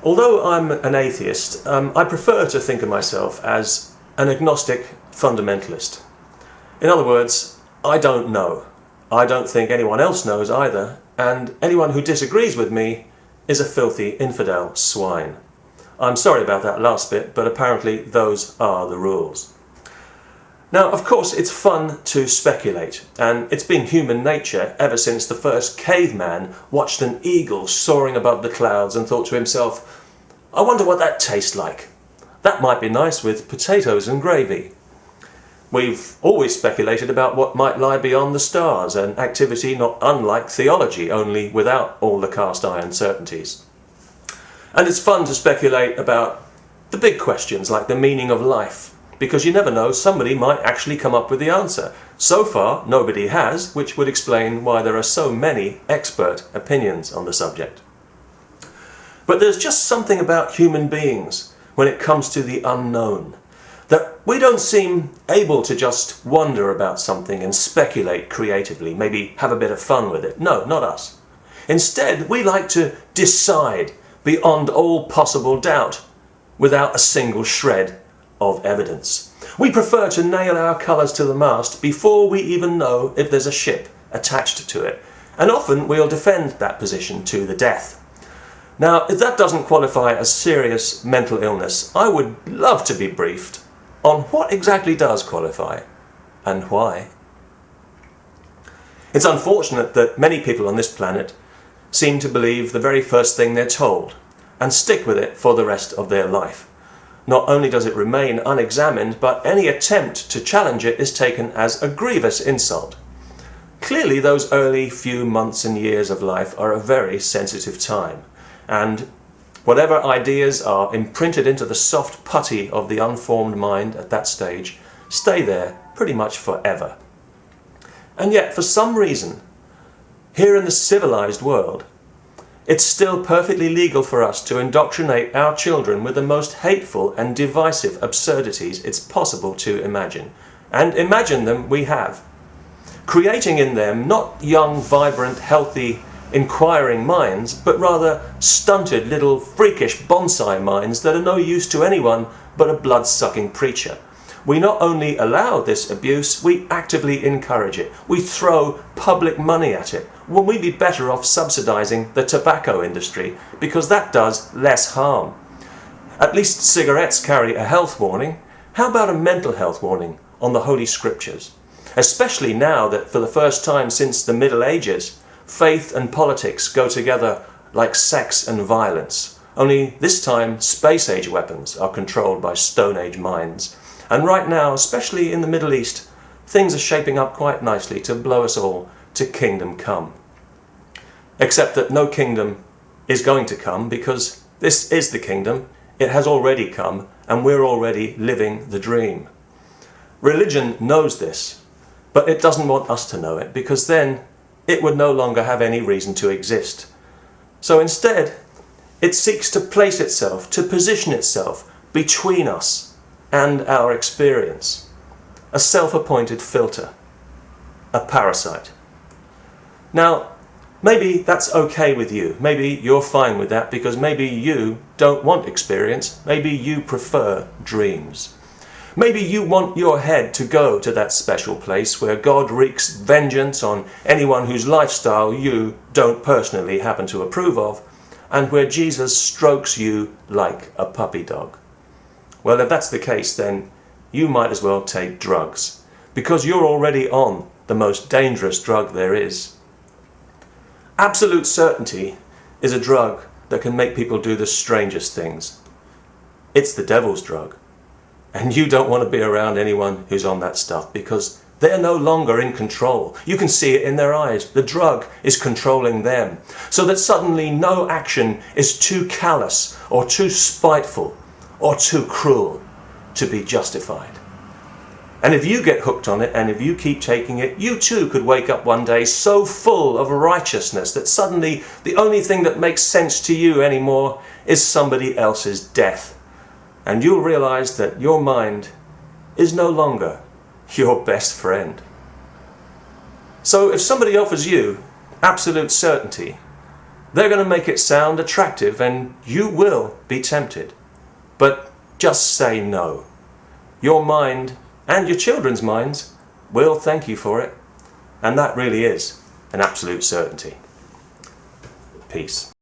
Although I'm an atheist, I prefer to think of myself as an agnostic fundamentalist. In other words, I don't know. I don't think anyone else knows either, and anyone who disagrees with me is a filthy infidel swine. I'm sorry about that last bit, but apparently those are the rules. Now, of course, it's fun to speculate, and it's been human nature ever since the first caveman watched an eagle soaring above the clouds and thought to himself, I wonder what that tastes like. That might be nice with potatoes and gravy. We've always speculated about what might lie beyond the stars, an activity not unlike theology, only without all the cast iron certainties. And it's fun to speculate about the big questions like the meaning of life, because you never know, somebody might actually come up with the answer. So far, nobody has, which would explain why there are so many expert opinions on the subject. But there's just something about human beings when it comes to the unknown, that we don't seem able to just wonder about something and speculate creatively, maybe have a bit of fun with it. No, not us. Instead, we like to decide beyond all possible doubt, without a single shred of evidence. We prefer to nail our colours to the mast before we even know if there's a ship attached to it, and often we'll defend that position to the death. Now, if that doesn't qualify as serious mental illness, I would love to be briefed on what exactly does qualify, and why. It's unfortunate that many people on this planet seem to believe the very first thing they're told, and stick with it for the rest of their life. Not only does it remain unexamined, but any attempt to challenge it is taken as a grievous insult. Clearly, those early few months and years of life are a very sensitive time, and whatever ideas are imprinted into the soft putty of the unformed mind at that stage stay there pretty much forever. And yet, for some reason, here in the civilized world, it's still perfectly legal for us to indoctrinate our children with the most hateful and divisive absurdities it's possible to imagine. And imagine them we have. Creating in them not young, vibrant, healthy, inquiring minds, but rather stunted little freakish bonsai minds that are no use to anyone but a blood-sucking preacher. We not only allow this abuse, we actively encourage it. We throw public money at it, when we'd be better off subsidising the tobacco industry, because that does less harm. At least cigarettes carry a health warning. How about a mental health warning on the Holy Scriptures? Especially now that for the first time since the Middle Ages, faith and politics go together like sex and violence. Only this time, space-age weapons are controlled by Stone-Age minds. And right now, especially in the Middle East, things are shaping up quite nicely to blow us all to kingdom come. Except that no kingdom is going to come, because this is the kingdom, it has already come, and we're already living the dream. Religion knows this, but it doesn't want us to know it, because then it would no longer have any reason to exist. So instead, it seeks to place itself, to position itself between us and our experience. A self-appointed filter. A parasite. Now, maybe that's okay with you. Maybe you're fine with that because maybe you don't want experience. Maybe you prefer dreams. Maybe you want your head to go to that special place where God wreaks vengeance on anyone whose lifestyle you don't personally happen to approve of, and where Jesus strokes you like a puppy dog. Well, if that's the case, then you might as well take drugs, because you're already on the most dangerous drug there is. Absolute certainty is a drug that can make people do the strangest things. It's the devil's drug. And you don't want to be around anyone who's on that stuff, because they're no longer in control. You can see it in their eyes. The drug is controlling them, so that suddenly no action is too callous or too spiteful or too cruel to be justified. And if you get hooked on it, and if you keep taking it, you too could wake up one day so full of righteousness that suddenly the only thing that makes sense to you anymore is somebody else's death. And you'll realize that your mind is no longer your best friend. So if somebody offers you absolute certainty, They're going to make it sound attractive and you will be tempted. But just say no. Your mind, and your children's minds, will thank you for it. And that really is an absolute certainty. Peace.